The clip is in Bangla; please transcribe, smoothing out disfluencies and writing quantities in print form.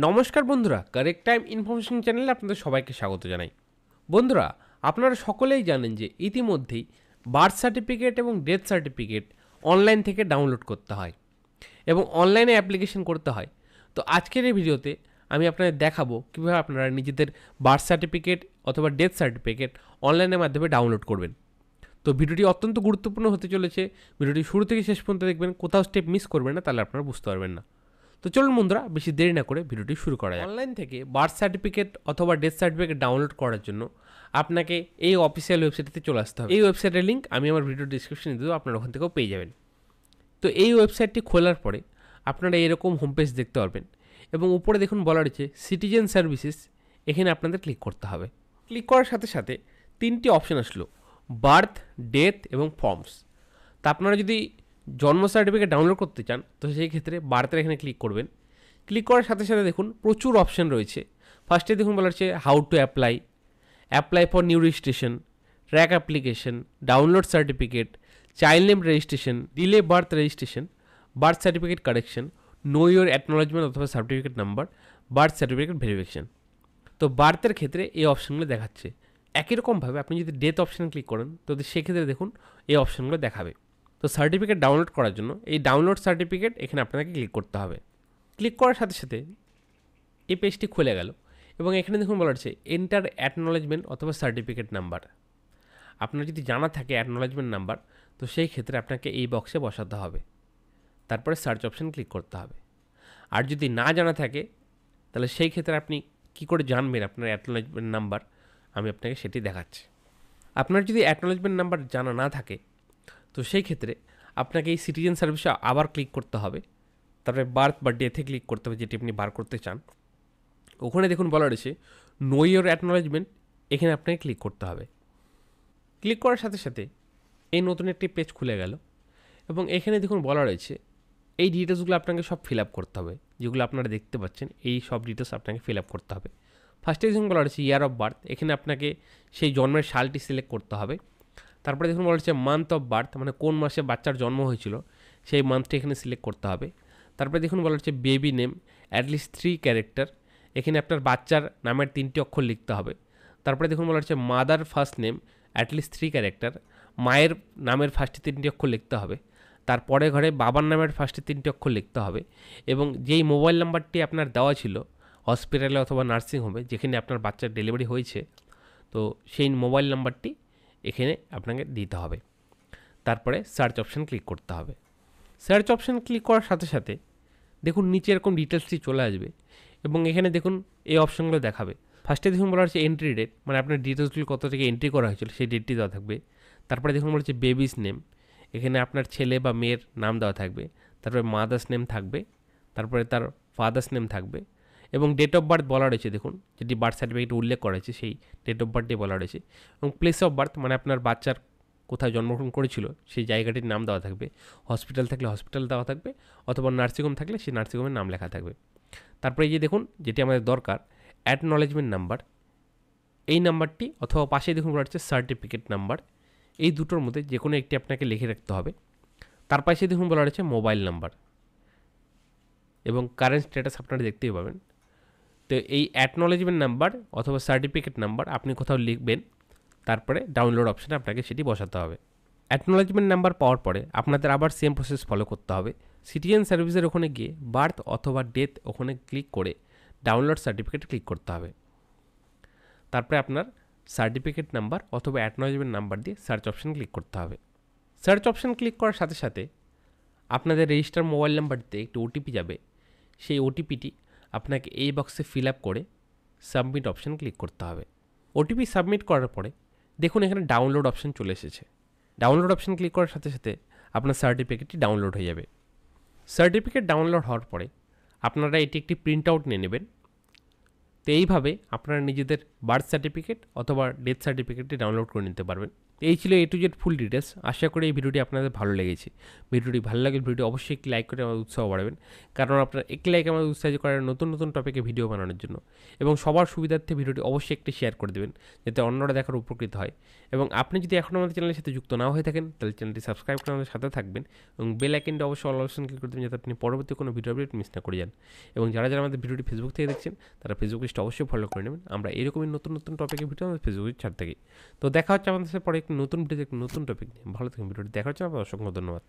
নমস্কার বন্ধুরা, কারেক্ট টাইম ইনফরমেশন চ্যানেলে আপনাদের সবাইকে স্বাগত জানাই। বন্ধুরা, আপনারা সকলেই জানেন যে ইতিমধ্যেই বার্থ সার্টিফিকেট এবং ডেথ সার্টিফিকেট অনলাইন থেকে ডাউনলোড করতে হয় এবং অনলাইনে অ্যাপ্লিকেশন করতে হয়। তো আজকের এই ভিডিওতে আমি আপনাদের দেখাবো কীভাবে আপনারা নিজেদের বার্থ সার্টিফিকেট অথবা ডেথ সার্টিফিকেট অনলাইনের মাধ্যমে ডাউনলোড করবেন। তো ভিডিওটি অত্যন্ত গুরুত্বপূর্ণ হতে চলেছে। ভিডিওটি শুরু থেকে শেষ পর্যন্ত দেখবেন, কোথাও স্টেপ মিস করবেন না, তাহলে আপনারা বুঝতে পারবেন না। তো চলুন বন্ধুরা, বেশি দেরি না করে ভিডিওটি শুরু করা যায়। অনলাইন থেকে বার্থ সার্টিফিকেট অথবা ডেথ সার্টিফিকেট ডাউনলোড করার জন্য আপনাকে এই অফিসিয়াল ওয়েবসাইটে চলে আসতে হবে। এই ওয়েবসাইটের লিঙ্ক আমি আমার ভিডিও ডিসক্রিপশনে দিয়ে দেবো, আপনারা ওখান থেকেও পেয়ে যাবেন। তো এই ওয়েবসাইটটি খোলার পরে আপনারা এরকম হোম পেজ দেখতে পারবেন এবং উপরে দেখুন বলা রয়েছে সিটিজেন সার্ভিসেস। এখানে আপনাদের ক্লিক করতে হবে। ক্লিক করার সাথে সাথে তিনটি অপশান আসলো, বার্থ, ডেথ এবং ফর্মস। তা আপনারা যদি জন্ম সার্টিফিকেট ডাউনলোড করতে চান তো সেই ক্ষেত্রে বার্থের এখানে ক্লিক করবেন। ক্লিক করার সাথে সাথে দেখুন প্রচুর অপশান রয়েছে। ফার্স্টে দেখুন বলা হচ্ছে how to apply for new registration, track application, download certificate, child name registration, delay birth registration, birth certificate correction, know your acknowledgement অথবা certificate number, birth certificate verification. তো বার্থের ক্ষেত্রে এই অপশানগুলো দেখাচ্ছে। একই রকমভাবে আপনি যদি ডেথ অপশানে ক্লিক করেন তো সেক্ষেত্রে দেখুন এই অপশানগুলো দেখাবে। তো সার্টিফিকেট ডাউনলোড করার জন্য এই ডাউনলোড সার্টিফিকেট এখানে আপনাকে ক্লিক করতে হবে। ক্লিক করার সাথে সাথে এই পেজটি খুলে গেল এবং এখানে দেখুন বলা হচ্ছে এন্টার অ্যাকনোলেজমেন্ট অথবা সার্টিফিকেট নাম্বার। আপনার যদি জানা থাকে অ্যাকনোলেজমেন্ট নাম্বার তো সেই ক্ষেত্রে আপনাকে এই বক্সে বসাতে হবে। তারপরে সার্চ অপশান ক্লিক করতে হবে। আর যদি না জানা থাকে তাহলে সেই ক্ষেত্রে আপনি কী করে জানবেন আপনার অ্যাকনোলেজমেন্ট নাম্বার, আমি আপনাকে সেটি দেখাচ্ছি। আপনার যদি অ্যাকনোলেজমেন্ট নাম্বার জানা না থাকে তো সেই ক্ষেত্রে আপনাকে এই সিটিজেন সার্ভিসে আবার ক্লিক করতে হবে। তারপরে বার্থ বা ডেথে ক্লিক করতে হবে যেটি আপনি বার করতে চান। ওখানে দেখুন বলা রয়েছে নো ইয়োর অ্যাকনোলেজমেন্ট, এখানে আপনাকে ক্লিক করতে হবে। ক্লিক করার সাথে সাথে এই নতুন একটি পেজ খুলে গেল এবং এখানে দেখুন বলা রয়েছে এই ডিটেলসগুলো আপনাকে সব ফিল আপ করতে হবে। যেগুলো আপনারা দেখতে পাচ্ছেন এই সব ডিটেলস আপনাকে ফিল আপ করতে হবে। ফার্স্টে দেখুন বলা রয়েছে ইয়ার অফ বার্থ, এখানে আপনাকে সেই জন্মের সালটি সিলেক্ট করতে হবে। তারপরে দেখুন বলা হচ্ছে মান্থ অফ বার্থ, মানে কোন মাসে বাচ্চার জন্ম হয়েছিল সেই মান্থটি এখানে সিলেক্ট করতে হবে। তারপরে দেখুন বলা হচ্ছে বেবি নেম অ্যাটলিস্ট 3 ক্যারেক্টার, এখানে আপনার বাচ্চার নামের 3টি অক্ষর লিখতে হবে। তারপরে দেখুন বলা হচ্ছে mother first name at least 3 character, মায়ের নামের ফার্স্টে 3টি অক্ষর লিখতে হবে। তারপরে ঘরে বাবার নামের ফার্স্টে 3টি অক্ষর লিখতে হবে এবং যেই মোবাইল নাম্বারটি আপনার দেওয়া ছিল হসপিটালে অথবা নার্সিংহোমে যেখানে আপনার বাচ্চার ডেলিভারি হয়েছে তো সেই মোবাইল নাম্বারটি এখানে আপনাকে দিতে হবে। তারপরে সার্চ অপশান ক্লিক করতে হবে। সার্চ অপশান ক্লিক করার সাথে সাথে দেখুন নিচে এরকম ডিটেলসটি চলে আসবে এবং এখানে দেখুন এই অপশানগুলো দেখাবে। ফার্স্টে দেখুন বলা হচ্ছে এন্ট্রি ডেট, মানে আপনার ডিটেলসগুলো কত থেকে এন্ট্রি করা হয়েছিল সেই ডেটটি দেওয়া থাকবে। তারপরে দেখুন বলা হচ্ছে বেবিস নেম, এখানে আপনার ছেলে বা মেয়ের নাম দেওয়া থাকবে। তারপরে মাদার্স নেম থাকবে, তারপরে তার ফাদার্স নেম থাকবে এবং ডেট অফ বার্থ বলা রয়েছে। দেখুন যেটি বার্থ সার্টিফিকেটে উল্লেখ করা হয়েছে সেই ডেট অফ বার্থটি বলা রয়েছে এবং প্লেস অফ বার্থ, মানে আপনার বাচ্চার কোথায় জন্মগ্রহণ করেছিল সেই জায়গাটির নাম দেওয়া থাকবে। হসপিটাল থাকলে হসপিটাল দেওয়া থাকবে অথবা নার্সিংহোম থাকলে সেই নার্সিংহোমের নাম লেখা থাকবে। তারপরে এই যে দেখুন যেটি আমাদের দরকার অ্যাকনোলেজমেন্ট নাম্বার, এই নাম্বারটি অথবা পাশে দেখুন বলা হচ্ছে সার্টিফিকেট নাম্বার, এই দুটোর মধ্যে যে কোনো একটি আপনাকে লিখে রাখতে হবে। তার পাশে দেখুন বলা রয়েছে মোবাইল নাম্বার এবং কারেন্ট স্ট্যাটাস আপনারা দেখতেই পাবেন। তো এই অ্যাকনোলেজমেন্ট নাম্বার অথবা সার্টিফিকেট নাম্বার আপনি কোথাও লিখবেন, তারপরে ডাউনলোড অপশানে আপনাকে সেটি বসাতে হবে। অ্যাকনোলেজমেন্ট নাম্বার পাওয়ার পরে আপনাদের আবার সেম প্রসেস ফলো করতে হবে। সিটিজেন সার্ভিসের ওখানে গিয়ে বার্থ অথবা ডেথ ওখানে ক্লিক করে ডাউনলোড সার্টিফিকেট ক্লিক করতে হবে। তারপরে আপনার সার্টিফিকেট নাম্বার অথবা অ্যাকনোলেজমেন্ট নাম্বার দিয়ে সার্চ অপশান ক্লিক করতে হবে। সার্চ অপশান ক্লিক করার সাথে সাথে আপনাদের রেজিস্টার মোবাইল নাম্বারতে একটি ওটিপি যাবে। সেই ওটিপিটি আপনাকে এই বক্সে ফিল আপ করে সাবমিট অপশান ক্লিক করতে হবে। ওটিপি সাবমিট করার পরে দেখুন এখানে ডাউনলোড অপশান চলে এসেছে। ডাউনলোড অপশান ক্লিক করার সাথে সাথে আপনার সার্টিফিকেটটি ডাউনলোড হয়ে যাবে। সার্টিফিকেট ডাউনলোড হওয়ার পরে আপনারা এটি একটি প্রিন্ট আউট নিয়ে নেবেন। তো এইভাবে আপনারা নিজেদের বার্থ সার্টিফিকেট অথবা ডেথ সার্টিফিকেটটি ডাউনলোড করে নিতে পারবেন। এই ছিল A to Z full details. আশা করি এই ভিডিওটি আপনাদের ভালো লেগেছে। ভিডিওটি ভালো লাগলে ভিডিওটি অবশ্যই একটি লাইক করে আমার উৎসাহ বাড়াবেন, কারণ আপনার একটি লাইক আমাদের উৎসাহিত করার নতুন নতুন টপিকে ভিডিও বানানোর জন্য। এবং সবার সুবিধার্থে ভিডিওটি অবশ্যই একটি শেয়ার করে দেবেন, যাতে অন্যরা দেখার উপকৃত হয়। এবং আপনি যদি এখনও আমাদের চ্যানেলের সাথে যুক্ত না হয়ে থাকেন, তাহলে চ্যানেলটি সাবস্ক্রাইব করে আমাদের সাথে থাকবেন এবং বেল আইকনটা অবশ্যই অল অপশন ক্লিক করে দেবেন, যাতে আপনি পরবর্তী কোনো ভিডিও আপডেট মিস না করে যান। এবং যারা যারা আমাদের ভিডিওটি ফেসবুক থেকে দেখছেন, তারা ফেসবুক পেজটা অবশ্যই ফলো করে নেবেন। আমরা এরকমই নতুন নতুন টপিকের ভিডিও আমাদের ফেসবুকে ছাড় থাকি। তো দেখা হচ্ছে আমাদের সাথে পরে একটি নতুন ভিডিওতে একটি নতুন টপিক নিয়ে। ভালো থাকুন। ভিডিওটি দেখার জন্য আপনার অসংখ্য ধন্যবাদ।